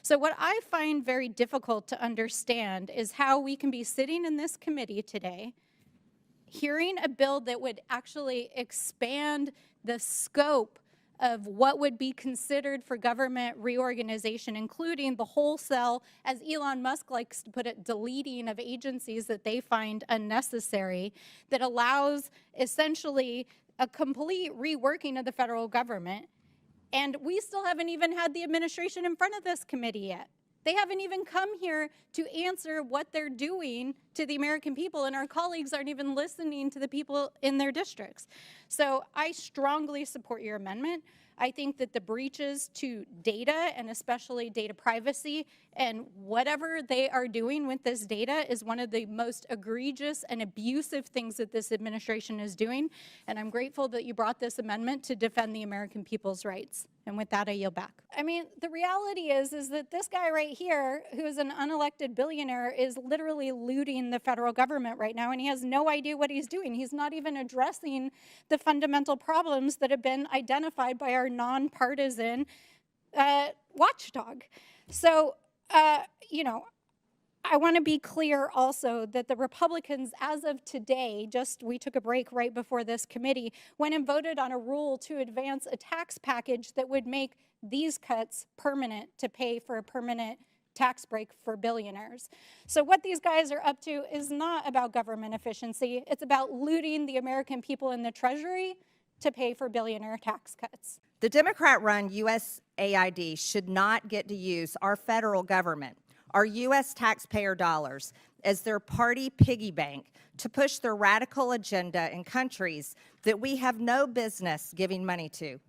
So what I find very difficult to understand is how we can be sitting in this committee today, hearing a bill that would actually expand the scope of what would be considered for government reorganization, including the wholesale, as Elon Musk likes to put it, deleting of agencies that they find unnecessary, that allows essentially a complete reworking of the federal government. And we still haven't even had the administration in front of this committee yet. They haven't even come here to answer what they're doing to the American people, and our colleagues aren't even listening to the people in their districts. So I strongly support your amendment. I think that the breaches to data, and especially data privacy, and whatever they are doing with this data is one of the most egregious and abusive things that this administration is doing. And I'm grateful that you brought this amendment to defend the American people's rights. And with that, I yield back. I mean, the reality is that this guy right here, who is an unelected billionaire, is literally looting the federal government right now, and he has no idea what he's doing. He's not even addressing the fundamental problems that have been identified by our nonpartisan watchdog. So, you know, I want to be clear also that the Republicans, as of today, we took a break right before this committee, went and voted on a rule to advance a tax package that would make these cuts permanent, to pay for a permanent tax break for billionaires. So what these guys are up to is not about government efficiency. It's about looting the American people in the Treasury to pay for billionaire tax cuts. The Democrat-run USAID should not get to use our federal government, our U.S. taxpayer dollars, as their party piggy bank to push their radical agenda in countries that we have no business giving money to.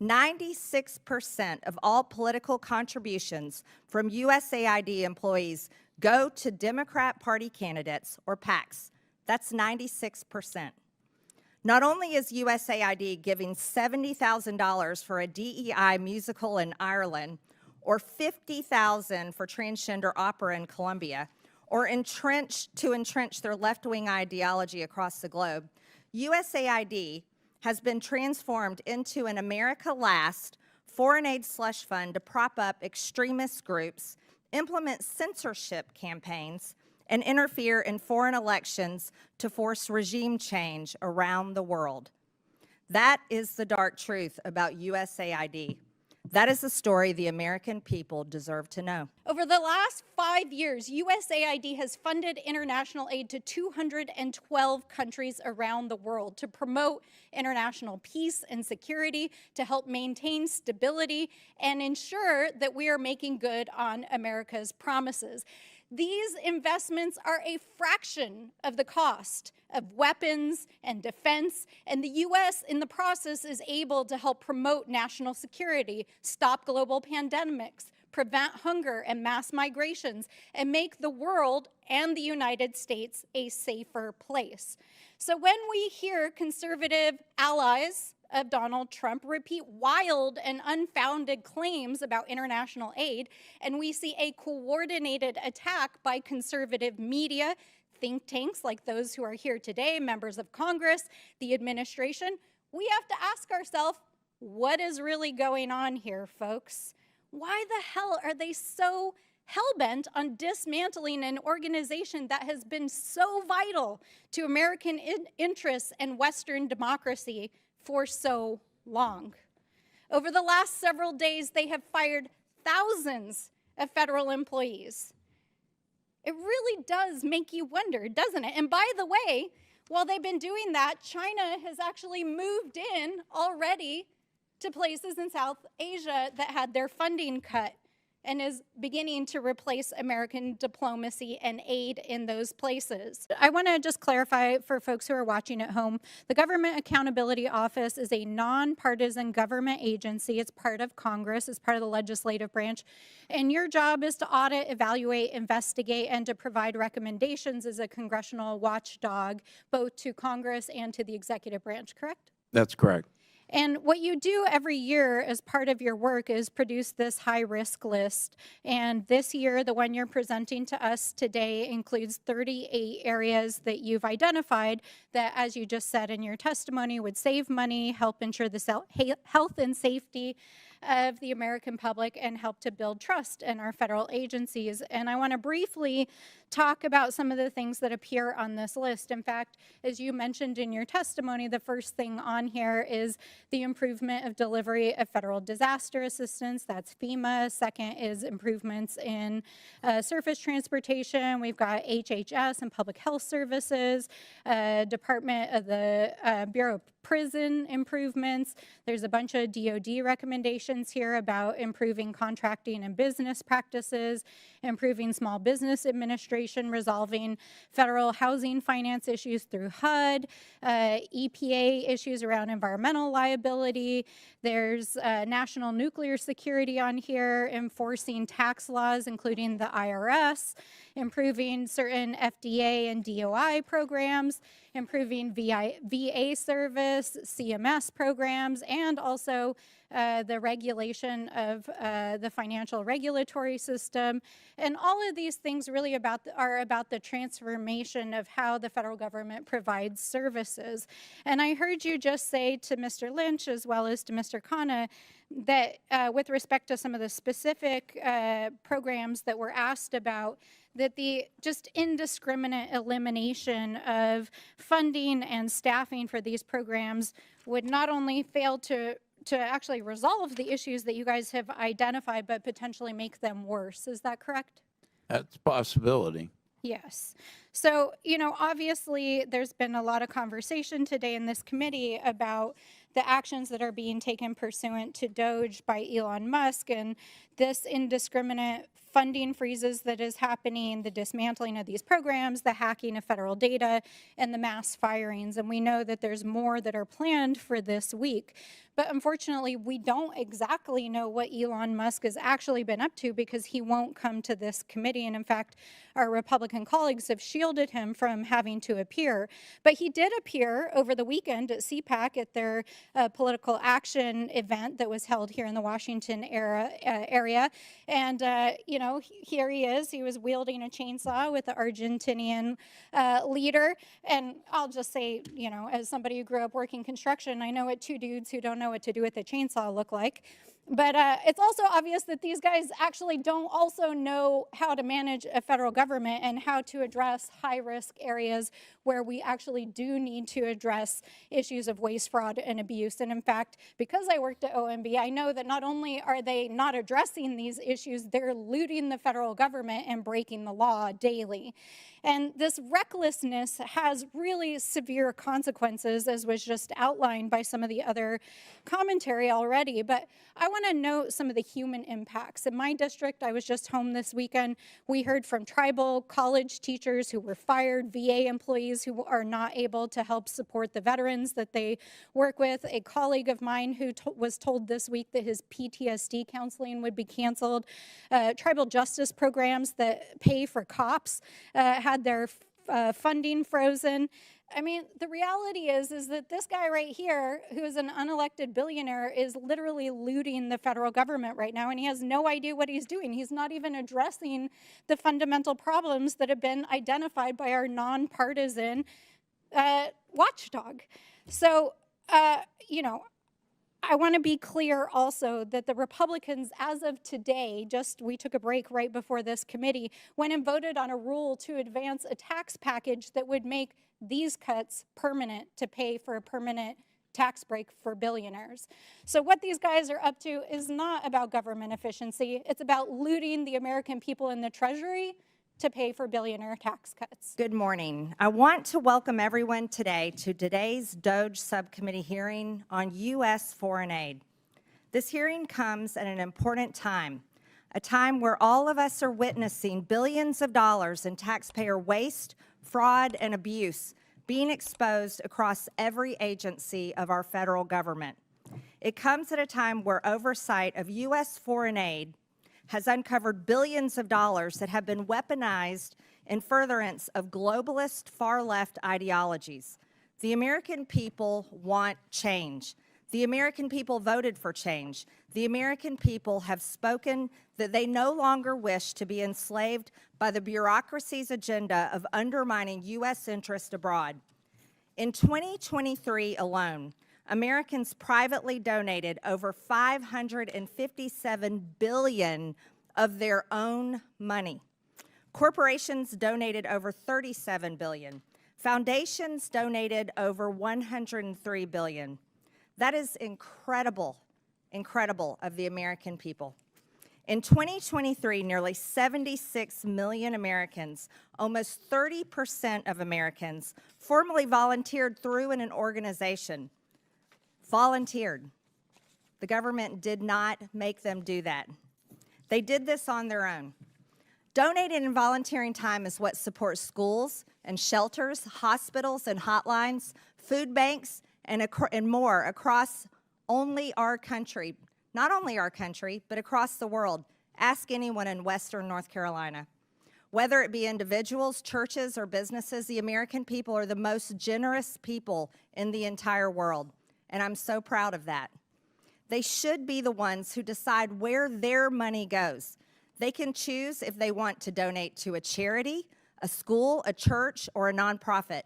96% of all political contributions from USAID employees go to Democrat Party candidates or PACs. That's 96%. Not only is USAID giving $70,000 for a DEI musical in Ireland, or $50,000 for transgender opera in Colombia, or entrench their left-wing ideology across the globe, USAID has been transformed into an America Last foreign aid slush fund to prop up extremist groups, implement censorship campaigns, and interfere in foreign elections to force regime change around the world. That is the dark truth about USAID. That is the story the American people deserve to know. Over the last 5 years, USAID has funded international aid to 212 countries around the world to promote international peace and security, to help maintain stability, and ensure that we are making good on America's promises. These investments are a fraction of the cost of weapons and defense, and the U.S. in the process is able to help promote national security, stop global pandemics, prevent hunger and mass migrations, and make the world and the United States a safer place. So when we hear conservative allies of Donald Trump repeat wild and unfounded claims about international aid, and we see a coordinated attack by conservative media, think tanks like those who are here today, members of Congress, the administration, we have to ask ourselves, what is really going on here, folks? Why the hell are they so hell-bent on dismantling an organization that has been so vital to American interests and Western democracy for so long? Over the last several days, they have fired thousands of federal employees. It really does make you wonder, doesn't it? And by the way, while they've been doing that, China has actually moved in already to places in South Asia that had their funding cut, and is beginning to replace American diplomacy and aid in those places. I want to just clarify for folks who are watching at home, the Government Accountability Office is a nonpartisan government agency. It's part of Congress, it's part of the legislative branch, and your job is to audit, evaluate, investigate, and to provide recommendations as a congressional watchdog, both to Congress and to the executive branch, correct? That's correct. And what you do every year as part of your work is produce this high-risk list. And this year, the one you're presenting to us today includes 38 areas that you've identified that, as you just said in your testimony, would save money, help ensure the health and safety of the American public and help to build trust in our federal agencies. And I want to briefly talk about some of the things that appear on this list. In fact, as you mentioned in your testimony, the first thing on here is the improvement of delivery of federal disaster assistance. That's FEMA. Second is improvements in surface transportation. We've got HHS and public health services, Department of the Bureau of Prison improvements. There's a bunch of DOD recommendations here about improving contracting and business practices, improving small business administration, resolving federal housing finance issues through HUD, EPA issues around environmental liability. There's national nuclear security on here, enforcing tax laws, including the IRS, improving certain FDA and DOI programs, improving VA service, CMS programs, and also the regulation of the financial regulatory system. And all of these things really are about the transformation of how the federal government provides services. And I heard you just say to Mr. Lynch as well as to Mr. Khanna that with respect to some of the specific programs that were asked about, that the just indiscriminate elimination of funding and staffing for these programs would not only fail to actually resolve the issues that you guys have identified, but potentially make them worse. Is that correct? That's a possibility. Yes. So, obviously there's been a lot of conversation today in this committee about the actions that are being taken pursuant to DOGE by Elon Musk and this indiscriminate funding freezes that is happening, the dismantling of these programs, the hacking of federal data, and the mass firings. And we know that there's more that are planned for this week. But unfortunately, we don't exactly know what Elon Musk has actually been up to because he won't come to this committee. And in fact, our Republican colleagues have shielded him from having to appear. But he did appear over the weekend at CPAC at their political action event that was held here in the Washington area. And, here he is. He was wielding a chainsaw with the Argentinian leader. And I'll just say, as somebody who grew up working construction, I know what two dudes who don't know what to do with a chainsaw look like. But it's also obvious that these guys actually don't also know how to manage a federal government and how to address high-risk areas where we actually do need to address issues of waste, fraud, and abuse. And in fact, because I worked at OMB, I know that not only are they not addressing these issues, they're looting the federal government and breaking the law daily. And this recklessness has really severe consequences, as was just outlined by some of the other commentary already. But I want to note some of the human impacts. In my district, I was just home this weekend. We heard from tribal college teachers who were fired, VA employees who are not able to help support the veterans that they work with. A colleague of mine who was told this week that his PTSD counseling would be canceled. Tribal justice programs that pay for cops had their funding frozen. I mean, the reality is that this guy right here, who is an unelected billionaire, is literally looting the federal government right now, and he has no idea what he's doing. He's not even addressing the fundamental problems that have been identified by our nonpartisan watchdog. So, I want to be clear also that the Republicans, as of today, we took a break right before this committee, went and voted on a rule to advance a tax package that would make these cuts permanent to pay for a permanent tax break for billionaires. So what these guys are up to is not about government efficiency. It's about looting the American people in the Treasury to pay for billionaire tax cuts. Good morning. I want to welcome everyone today to today's DOGE subcommittee hearing on U.S. foreign aid. This hearing comes at an important time, a time where all of us are witnessing billions of dollars in taxpayer waste, fraud, and abuse being exposed across every agency of our federal government. It comes at a time where oversight of U.S. foreign aid has uncovered billions of dollars that have been weaponized in furtherance of globalist far-left ideologies. The American people want change. The American people voted for change. The American people have spoken that they no longer wish to be enslaved by the bureaucracy's agenda of undermining U.S. interest abroad. In 2023 alone, Americans privately donated over $557 billion of their own money. Corporations donated over $37 billion. Foundations donated over $103 billion. That is incredible, incredible of the American people. In 2023, nearly 76 million Americans, almost 30% of Americans, formally volunteered through an organization. Volunteered. The government did not make them do that. They did this on their own. Donating and volunteering time is what supports schools and shelters, hospitals and hotlines, food banks, and more across only our country. Not only our country, but across the world. Ask anyone in Western North Carolina. Whether it be individuals, churches, or businesses, the American people are the most generous people in the entire world, and I'm so proud of that. They should be the ones who decide where their money goes. They can choose if they want to donate to a charity, a school, a church, or a nonprofit.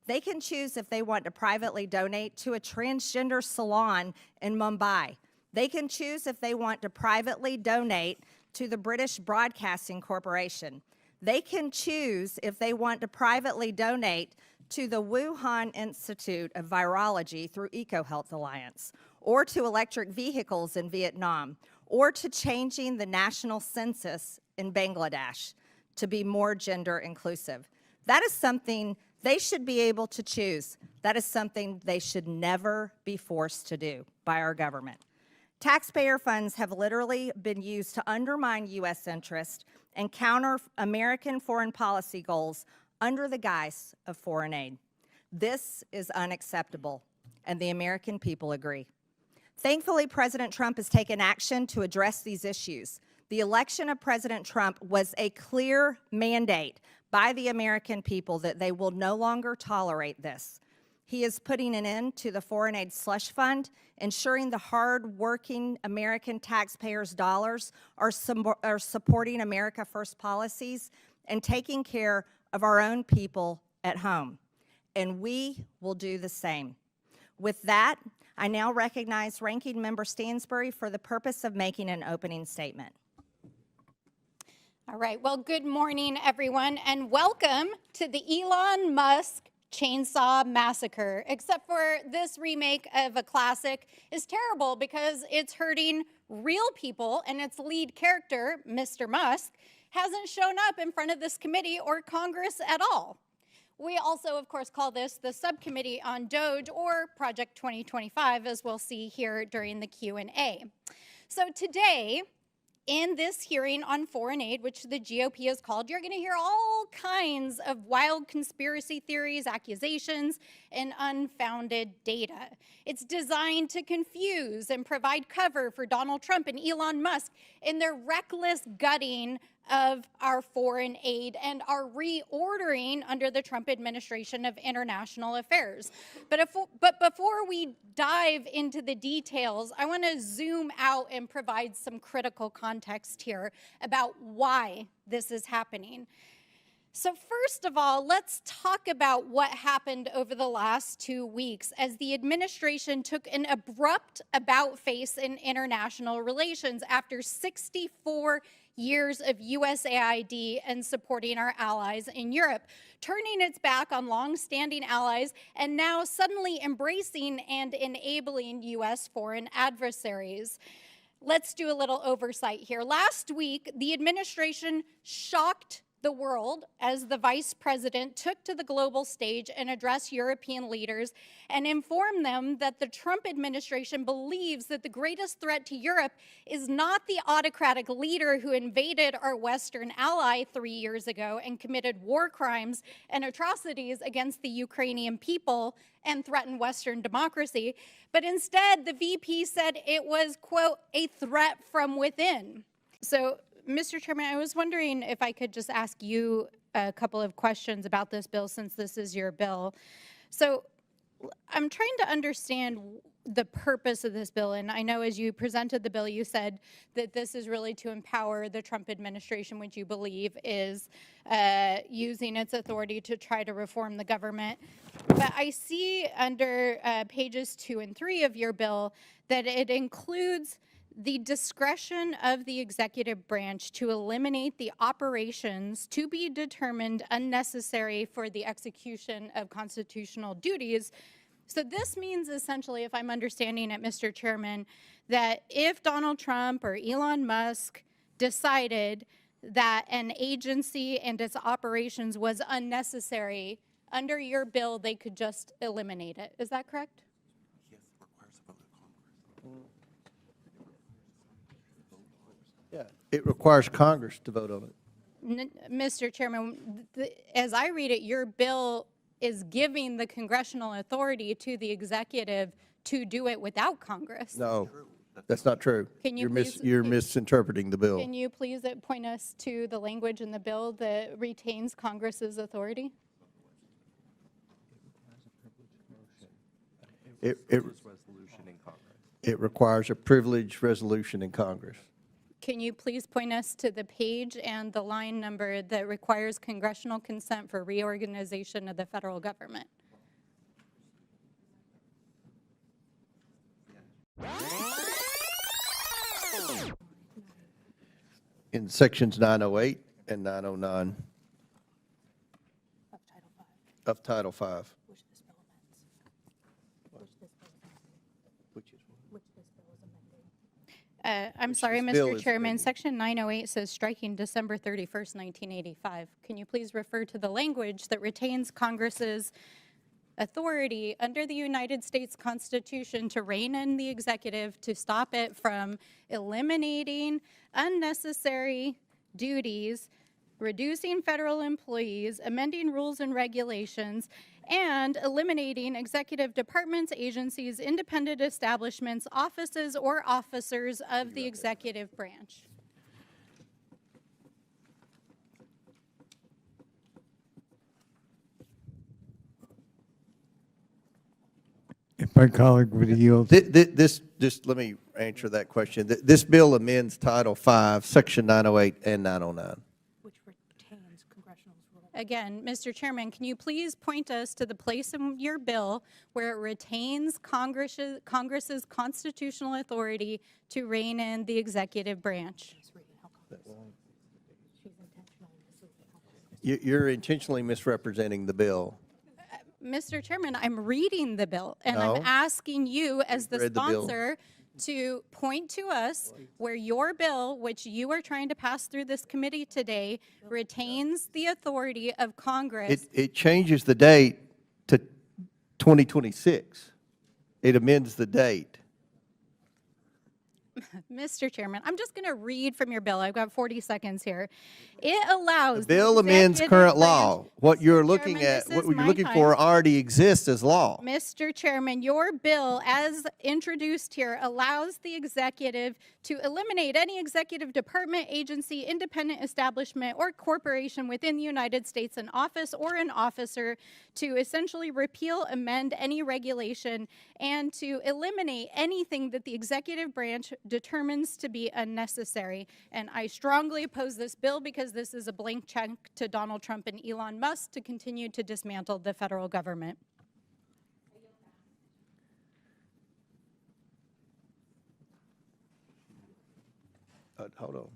They can choose if they want to privately donate to a transgender salon in Mumbai. They can choose if they want to privately donate to the British Broadcasting Corporation. They can choose if they want to privately donate to the Wuhan Institute of Virology through EcoHealth Alliance, or to electric vehicles in Vietnam, or to changing the national census in Bangladesh to be more gender inclusive. That is something they should be able to choose. That is something they should never be forced to do by our government. Taxpayer funds have literally been used to undermine U.S. interest and counter American foreign policy goals under the guise of foreign aid. This is unacceptable, and the American people agree. Thankfully, President Trump has taken action to address these issues. The election of President Trump was a clear mandate by the American people that they will no longer tolerate this. He is putting an end to the foreign aid slush fund, ensuring the hard-working American taxpayers' dollars are supporting America First policies and taking care of our own people at home. And we will do the same. With that, I now recognize Ranking Member Stansbury for the purpose of making an opening statement. All right, well, good morning, everyone, and welcome to the Elon Musk Chainsaw Massacre, except for this remake of a classic is terrible because it's hurting real people, and its lead character, Mr. Musk, hasn't shown up in front of this committee or Congress at all. We also, of course, call this the Subcommittee on DOGE, or Project 2025, as we'll see here during the Q&A. So today, in this hearing on foreign aid, which the GOP has called, you're going to hear all kinds of wild conspiracy theories, accusations, and unfounded data. It's designed to confuse and provide cover for Donald Trump and Elon Musk in their reckless gutting of our foreign aid and our reordering under the Trump administration of international affairs. But before we dive into the details, I want to zoom out and provide some critical context here about why this is happening. So first of all, let's talk about what happened over the last 2 weeks as the administration took an abrupt about-face in international relations after 64 years of USAID and supporting our allies in Europe, turning its back on long-standing allies and now suddenly embracing and enabling U.S. foreign adversaries. Let's do a little oversight here. Last week, the administration shocked the world as the vice president took to the global stage and addressed European leaders and informed them that the Trump administration believes that the greatest threat to Europe is not the autocratic leader who invaded our Western ally 3 years ago and committed war crimes and atrocities against the Ukrainian people and threatened Western democracy, but instead the VP said it was, quote, a threat from within. So, Mr. Chairman, I was wondering if I could just ask you a couple of questions about this bill, since this is your bill. So I'm trying to understand the purpose of this bill. And I know as you presented the bill, you said that this is really to empower the Trump administration, which you believe is using its authority to try to reform the government. But I see under pages 2 and 3 of your bill that it includes the discretion of the executive branch to eliminate the operations to be determined unnecessary for the execution of constitutional duties. So this means essentially, if I'm understanding it, Mr. Chairman, that if Donald Trump or Elon Musk decided that an agency and its operations was unnecessary, under your bill, they could just eliminate it. Is that correct? Yeah, it requires Congress to vote on it. Mr. Chairman, as I read it, your bill is giving the congressional authority to the executive to do it without Congress. No, that's not true. Can you You're misinterpreting the bill. Can you please point us to the language in the bill that retains Congress's authority? It requires a privileged resolution in Congress. Can you please point us to the page and the line number that requires congressional consent for reorganization of the federal government? In sections 908 and 909 of Title V. I'm sorry, this bill Mr. is Chairman, amending. Section 908 says striking December 31st, 1985. Can you please refer to the language that retains Congress's authority under the United States Constitution to rein in the executive to stop it from eliminating unnecessary duties, reducing federal employees, amending rules and regulations, and eliminating executive departments, agencies, independent establishments, offices, or officers of the executive branch? If my colleague would yield. This, just let me answer that question. This bill amends Title V, Section 908 and 909. Which retains congressional rule. Again, Mr. Chairman, can you please point us to the place in your bill where it retains Congress's constitutional authority to rein in the executive branch? You're intentionally misrepresenting the bill. Mr. Chairman, I'm reading the bill, and I'm No. asking you as the read the bill. sponsor to point to us where your bill, which you are trying to pass through this committee today, retains the authority of Congress. It changes the date to 2026. It amends the date. Mr. Chairman, I'm just going to read from your bill. I've got 40 seconds here. It allows The bill amends executive current branch- law. What you're Mr. looking Chairman, at, this what is you're my looking time. for already exists as law. Mr. Chairman, your bill, as introduced here, allows the executive to eliminate any executive department, agency, independent establishment, or corporation within the United States, an office or an officer, to essentially repeal, amend any regulation, and to eliminate anything that the executive branch determines to be unnecessary. And I strongly oppose this bill because this is a blank check to Donald Trump and Elon Musk to continue to dismantle the federal government. Hold on.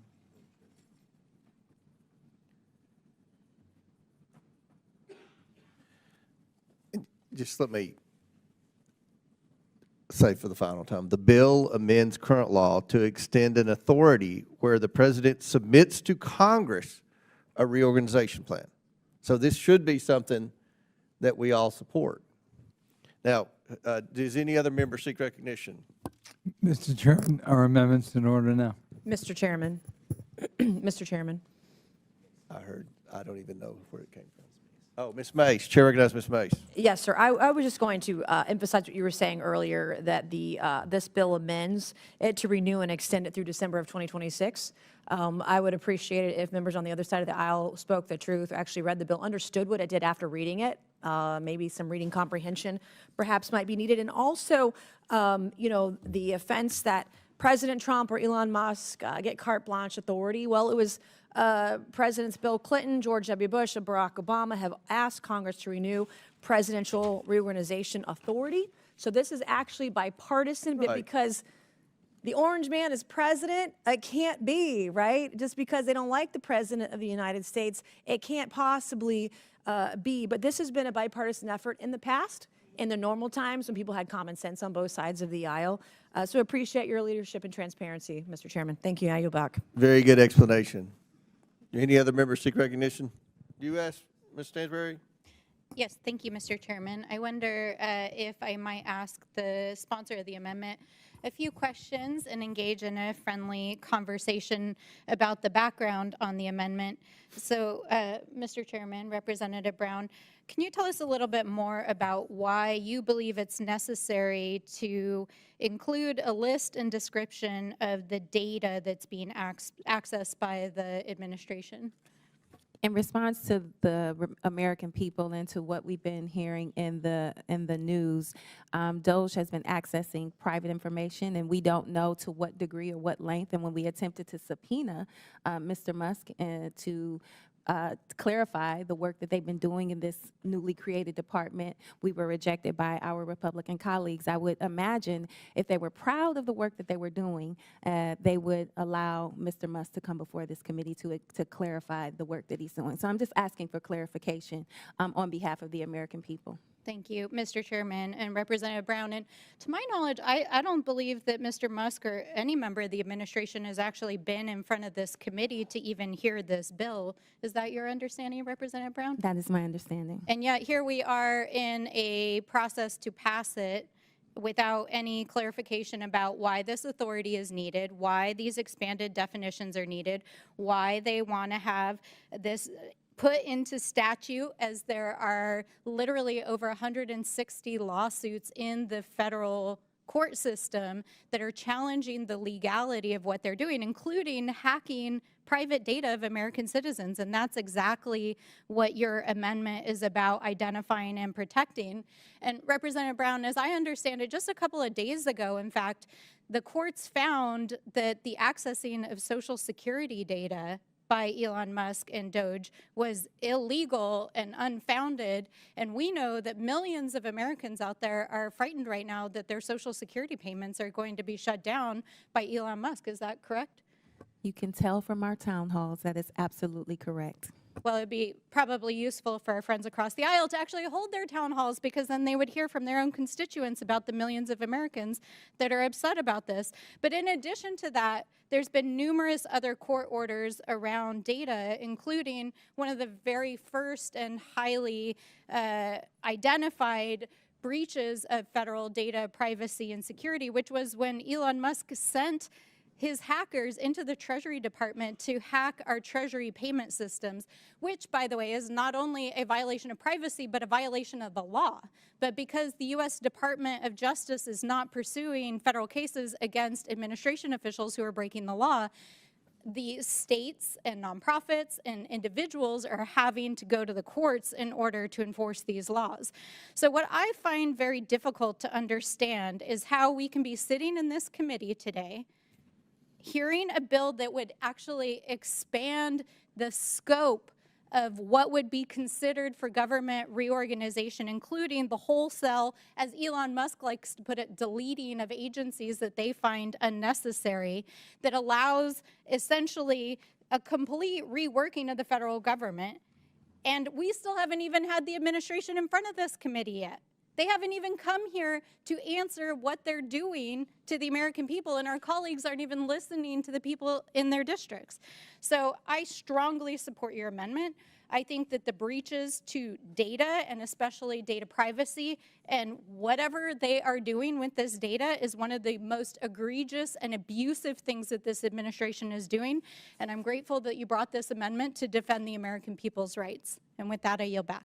Just let me say for the final time, the bill amends current law to extend an authority where the president submits to Congress a reorganization plan. So this should be something that we all support. Now, does any other member seek recognition? Mr. Chairman, our amendments in order now. Mr. Chairman, Mr. Chairman, I don't even know where it came from. Oh, Ms. Mace, Chair recognizes Ms. Mace. yes, sir. I was just going to emphasize what you were saying earlier, that this bill amends it to renew and extend it through December of 2026. I would appreciate it if members on the other side of the aisle spoke the truth, actually read the bill, understood what it did after reading it, Maybe some reading comprehension perhaps might be needed. And also, the offense that President Trump or Elon Musk get carte blanche authority. Well, it was Presidents Bill Clinton, George W. Bush, and Barack Obama have asked Congress to renew presidential reorganization authority. So this is actually bipartisan, but because the orange man is president, it can't be, right? Just because they don't like the president of the United States, it can't possibly be. But this has been a bipartisan effort in the past, in the normal times when people had common sense on both sides of the aisle. So appreciate your leadership and transparency, Mr. Chairman. Thank you. I yield back. Very good explanation. Any other members seek recognition? Do you ask, Ms. Stansbury? Yes, thank you, Mr. Chairman. I wonder if I might ask the sponsor of the amendment a few questions and engage in a friendly conversation about the background on the amendment. So, Mr. Chairman, Representative Brown, can you tell us a little bit more about why you believe it's necessary to include a list and description of the data that's being accessed by the administration? In response to the American people and to what we've been hearing in the news, DOGE has been accessing private information, and we don't know to what degree or what length. And when we attempted to subpoena Mr. Musk to clarify the work that they've been doing in this newly created department, we were rejected by our Republican colleagues. I would imagine if they were proud of the work that they were doing, they would allow Mr. Musk to come before this committee to clarify the work that he's doing. So I'm just asking for clarification on behalf of the American people. Thank you, Mr. Chairman and Representative Brown. And to my knowledge, I don't believe that Mr. Musk or any member of the administration has actually been in front of this committee to even hear this bill. Is that your understanding, Representative Brown? That is my understanding. And yet here we are in a process to pass it without any clarification about why this authority is needed, why these expanded definitions are needed, why they want to have this put into statute, as there are literally over 160 lawsuits in the federal court system that are challenging the legality of what they're doing, including hacking private data of American citizens. And that's exactly what your amendment is about, identifying and protecting. And Representative Brown, as I understand it, just a couple of days ago, in fact, the courts found that the accessing of Social Security data by Elon Musk and DOGE was illegal and unfounded. And we know that millions of Americans out there are frightened right now that their Social Security payments are going to be shut down by Elon Musk. Is that correct? You can tell from our town halls that is absolutely correct. Well, it'd be probably useful for our friends across the aisle to actually hold their town halls, because then they would hear from their own constituents about the millions of Americans that are upset about this. But in addition to that, there's been numerous other court orders around data, including one of the very first and highly identified breaches of federal data privacy and security, which was when Elon Musk sent his hackers into the Treasury Department to hack our Treasury payment systems, which, by the way, is not only a violation of privacy, but a violation of the law. But because the U.S. Department of Justice is not pursuing federal cases against administration officials who are breaking the law, the states and nonprofits and individuals are having to go to the courts in order to enforce these laws. So what I find very difficult to understand is how we can be sitting in this committee today hearing a bill that would actually expand the scope of what would be considered for government reorganization, including the wholesale, as Elon Musk likes to put it, deleting of agencies that they find unnecessary, that allows essentially a complete reworking of the federal government. And we still haven't even had the administration in front of this committee yet. They haven't even come here to answer what they're doing to the American people, and our colleagues aren't even listening to the people in their districts. So I strongly support your amendment. I think that the breaches to data, and especially data privacy, and whatever they are doing with this data is one of the most egregious and abusive things that this administration is doing. And I'm grateful that you brought this amendment to defend the American people's rights. And with that, I yield back.